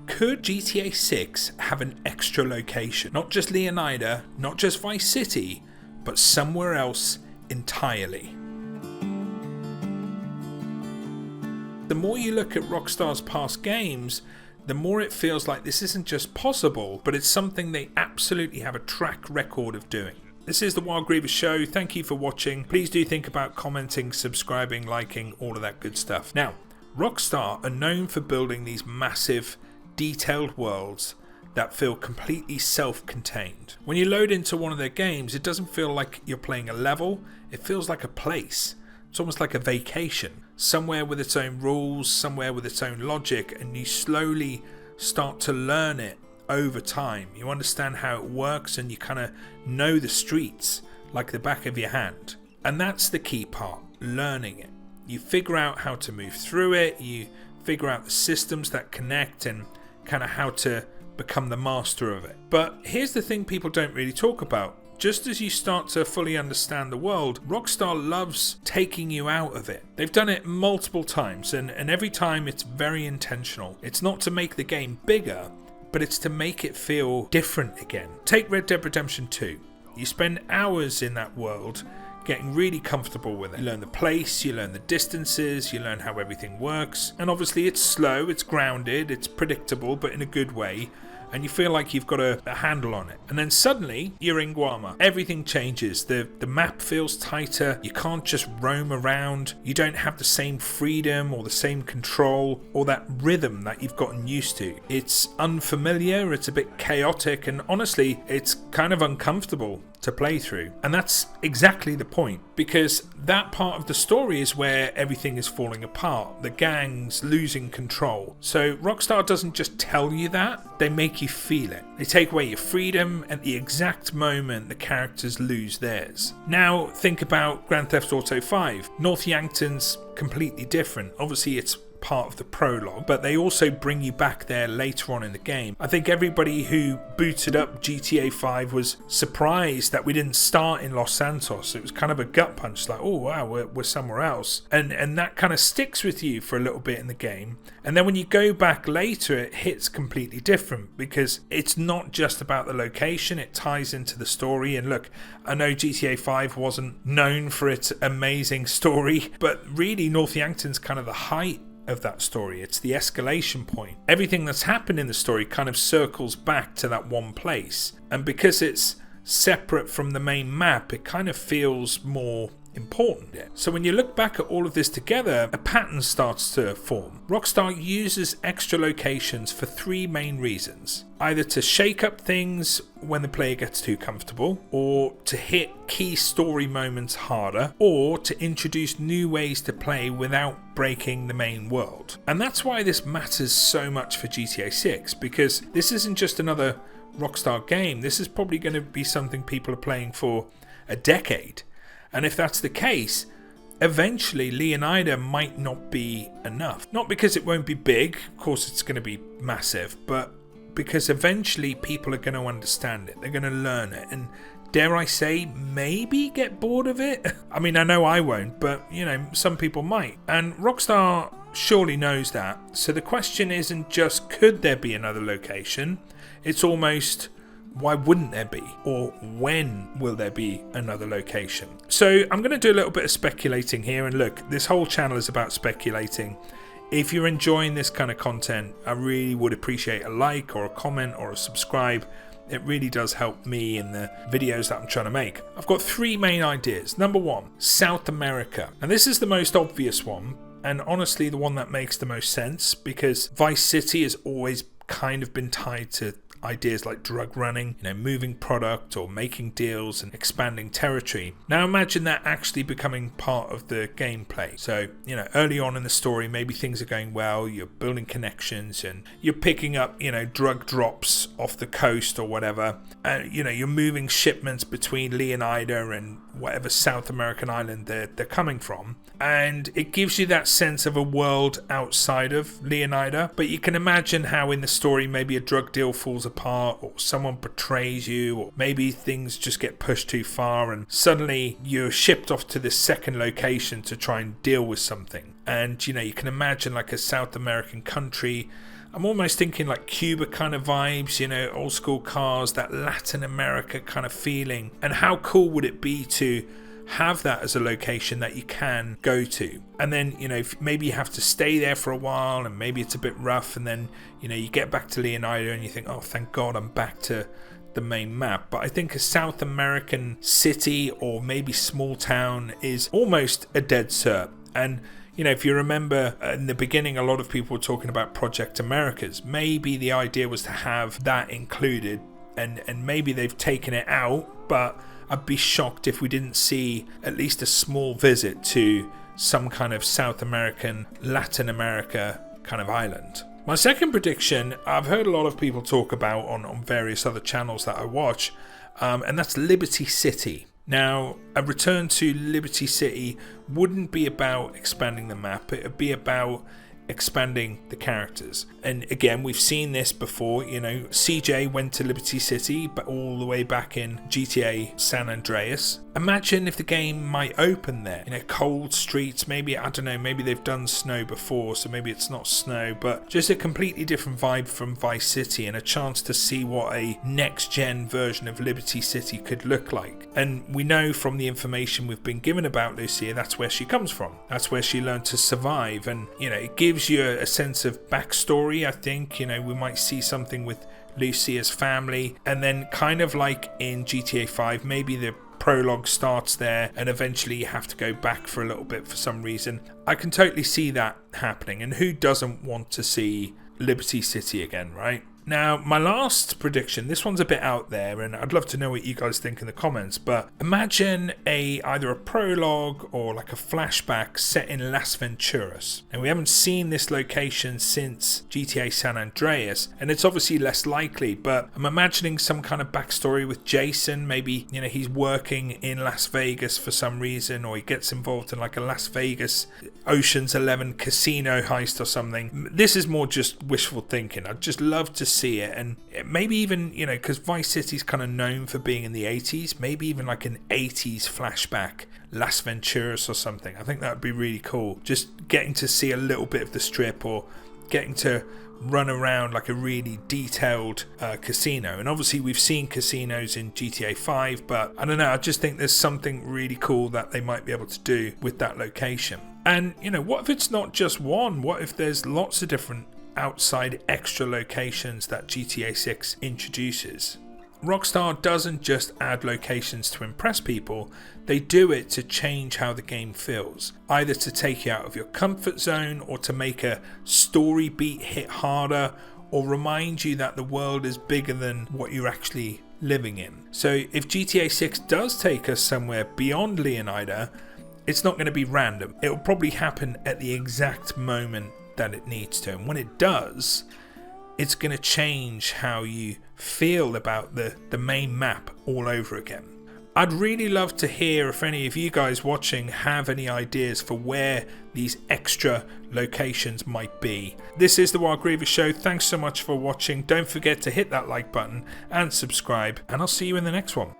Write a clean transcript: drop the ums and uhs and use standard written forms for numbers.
Could GTA 6 have an extra location? Not just Leonida, not just Vice City, but somewhere else entirely. The more you look at Rockstar's past games, the more it feels like this isn't just possible, but it's something they absolutely have a track record of doing. This is the Wild Grievous Show. Thank you for watching. Please do think about commenting, subscribing, liking, all of that good stuff. Now, Rockstar are known for building these massive, detailed worlds that feel completely self-contained. When you load into one of their games, it doesn't feel like you're playing a level, it feels like a place. It's almost like a vacation, somewhere with its own rules, somewhere with its own logic, and you slowly start to learn it over time. You understand how it works and you kind of know the streets like the back of your hand. And that's the key part, learning it. You figure out how to move through it, you figure out the systems that connect and kind of how to become the master of it. But here's the thing people don't really talk about. Just as you start to fully understand the world, Rockstar loves taking you out of it. They've done it multiple times, and every time it's very intentional. It's not to make the game bigger, but it's to make it feel different again. Take Red Dead Redemption 2. You spend hours in that world getting really comfortable with it. You learn the place, you learn the distances, you learn how everything works. And obviously it's slow, it's grounded, it's predictable, but in a good way. And you feel like you've got a handle on it. And then suddenly you're in Guarma. Everything changes. The map feels tighter. You can't just roam around. You don't have the same freedom or the same control or that rhythm that you've gotten used to. It's unfamiliar, it's a bit chaotic, and honestly, it's kind of uncomfortable to play through. And that's exactly the point, because that part of the story is where everything is falling apart, the gang's losing control. So Rockstar doesn't just tell you that, they make you feel it. They take away your freedom at the exact moment the characters lose theirs. Now think about Grand Theft Auto 5. North Yankton's completely different. Obviously it's part of the prologue, but they also bring you back there later on in the game. I think everybody who booted up GTA 5 was surprised that we didn't start in Los Santos. It was kind of a gut punch, like, oh wow, we're somewhere else, and that kind of sticks with you for a little bit in the game. And then when you go back later, it hits completely different, because it's not just about the location, it ties into the story. And look, I know GTA 5 wasn't known for its amazing story, but really North Yankton's kind of the height of that story. It's the escalation point. Everything that's happened in the story kind of circles back to that one place, and because it's separate from the main map, it kind of feels more important. So when you look back at all of this together, a pattern starts to form. Rockstar uses extra locations for three main reasons: either to shake up things when the player gets too comfortable, or to hit key story moments harder, or to introduce new ways to play without breaking the main world. And that's why this matters so much for GTA 6, because this isn't just another Rockstar game. This is probably going to be something people are playing for a decade. And if that's the case, eventually Leonida might not be enough. Not because it won't be big, of course it's going to be massive, but because eventually people are going to understand it. They're going to learn it, and dare I say, maybe get bored of it? I mean, I know I won't, but you know, some people might. And Rockstar surely knows that. So the question isn't just could there be another location? It's almost, why wouldn't there be? Or when will there be another location? So I'm going to do a little bit of speculating here. And look, this whole channel is about speculating. If you're enjoying this kind of content, I really would appreciate a like or a comment or a subscribe. It really does help me in the videos that I'm trying to make. I've got three main ideas. Number one, South America. And this is the most obvious one, and honestly the one that makes the most sense, because Vice City has always kind of been tied to ideas like drug running, moving product or making deals and expanding territory. Now imagine that actually becoming part of the gameplay. So, early on in the story, maybe things are going well, you're building connections and you're picking up, drug drops off the coast or whatever. And, you're moving shipments between Leonida and whatever South American island they're coming from. And it gives you that sense of a world outside of Leonida. But you can imagine how in the story maybe a drug deal falls apart, or someone betrays you, or maybe things just get pushed too far and suddenly you're shipped off to this second location to try and deal with something. And you can imagine like a South American country, I'm almost thinking like Cuba kind of vibes, you know, old school cars, that Latin America kind of feeling. And how cool would it be to have that as a location that you can go to? And then, you know, maybe you have to stay there for a while and maybe it's a bit rough, and then, you know, you get back to Leonida and you think, oh, thank God I'm back to the main map. But I think a South American city or maybe small town is almost a dead cert. And you know, if you remember in the beginning, a lot of people were talking about Project Americas. Maybe the idea was to have that included, and maybe they've taken it out, but I'd be shocked if we didn't see at least a small visit to some kind of South American, Latin America kind of island. My second prediction, I've heard a lot of people talk about on various other channels that I watch, and that's Liberty City. Now, a return to Liberty City wouldn't be about expanding the map, it would be about expanding the characters. And again, we've seen this before, you know, CJ went to Liberty City, but all the way back in GTA San Andreas. Imagine if the game might open there, you know, cold streets, maybe, I don't know, maybe they've done snow before, so maybe it's not snow, but just a completely different vibe from Vice City, and a chance to see what a next-gen version of Liberty City could look like. And we know from the information we've been given about Lucia, that's where she comes from. That's where she learned to survive, and, you know, it gives you a sense of backstory. I think, you know, we might see something with Lucia's family, and then kind of like in GTA 5, maybe the prologue starts there and eventually you have to go back for a little bit for some reason. I can totally see that happening, and who doesn't want to see Liberty City again, right? Now, my last prediction, this one's a bit out there, and I'd love to know what you guys think in the comments, but imagine either a prologue or like a flashback set in Las Venturas. And we haven't seen this location since GTA San Andreas, and it's obviously less likely, but I'm imagining some kind of backstory with Jason. Maybe, you know, he's working in Las Vegas for some reason, or he gets involved in like a Las Vegas Ocean's 11 casino heist or something. This is more just wishful thinking. I'd just love to see it, and maybe even, you know, because Vice City's kind of known for being in the 80s, maybe even like an 80s flashback, Las Venturas or something. I think that would be really cool, just getting to see a little bit of the strip, or getting to run around like a really detailed casino. And obviously we've seen casinos in GTA 5, but I don't know, I just think there's something really cool that they might be able to do with that location. And, you know, what if it's not just one? What if there's lots of different outside extra locations that GTA 6 introduces? Rockstar doesn't just add locations to impress people, they do it to change how the game feels, either to take you out of your comfort zone, or to make a story beat hit harder, or remind you that the world is bigger than what you're actually living in. So if GTA 6 does take us somewhere beyond Leonida, it's not going to be random. It will probably happen at the exact moment that it needs to, and when it does, it's going to change how you feel about the main map all over again. I'd really love to hear if any of you guys watching have any ideas for where these extra locations might be. This is the Wild Grievous Show. Thanks so much for watching. Don't forget to hit that like button and subscribe, and I'll see you in the next one.